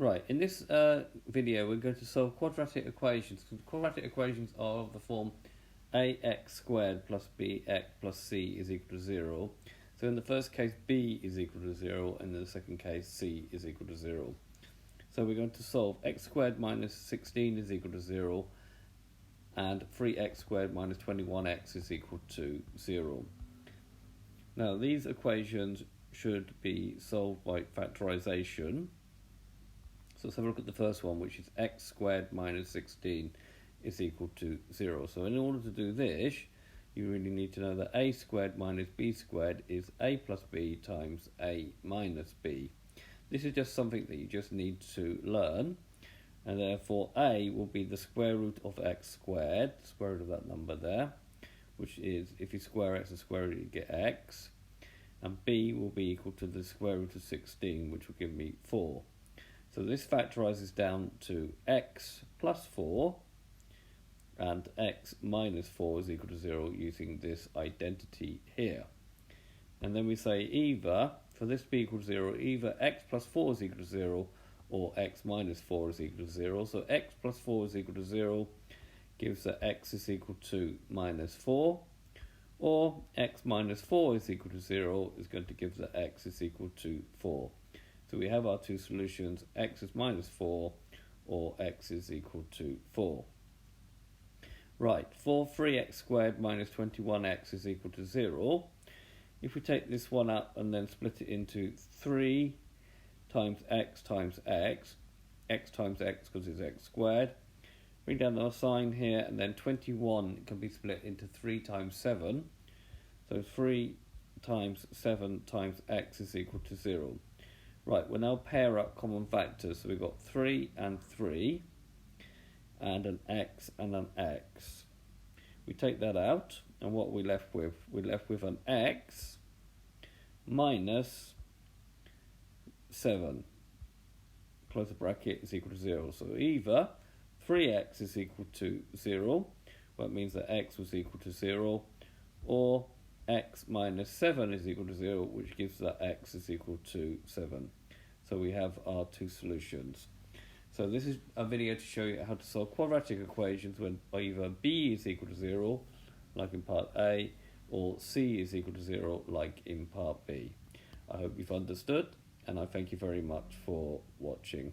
Right, in this video we're going to solve quadratic equations. Quadratic equations are of the form ax squared plus bx plus c is equal to 0. So in the first case b is equal to 0 and in the second case c is equal to 0. So we're going to solve x squared minus 16 is equal to 0 and 3x squared minus 21x is equal to 0. Now these equations should be solved by factorization. So let's have a look at the first one, which is x squared minus 16 is equal to 0. So in order to do this, you really need to know that a squared minus b squared is a plus b times a minus b. This is just something that you just need to learn, and therefore a will be the square root of x squared, square root of that number there, which is, if you square x and square root, you get x, and b will be equal to the square root of 16, which will give me 4. So this factorizes down to x plus 4 and x minus 4 is equal to 0 using this identity here. And then we say either, for this to be equal to 0, either x plus 4 is equal to 0 or x minus 4 is equal to 0. So x plus 4 is equal to 0 gives that x is equal to minus 4, or x minus 4 is equal to 0 is going to give that x is equal to 4. So we have our two solutions, x is minus 4 or x is equal to 4. Right, for 3x squared minus 21x is equal to 0, if we take this one up and then split it into 3 times x times x times x because it's x squared, bring down our sign here, and then 21 can be split into 3 times 7, so 3 times 7 times x is equal to 0. Right, we'll now pair up common factors. So we've got 3 and 3, and an x and an x. We take that out, and what are we left with? We're left with an x minus 7, close the bracket, is equal to 0. So either 3x is equal to 0, well, that means that x was equal to 0, or x minus 7 is equal to 0, which gives that x is equal to 7. So we have our two solutions. So this is a video to show you how to solve quadratic equations when either b is equal to 0, like in part A, or c is equal to 0, like in part B. I hope you've understood, and I thank you very much for watching.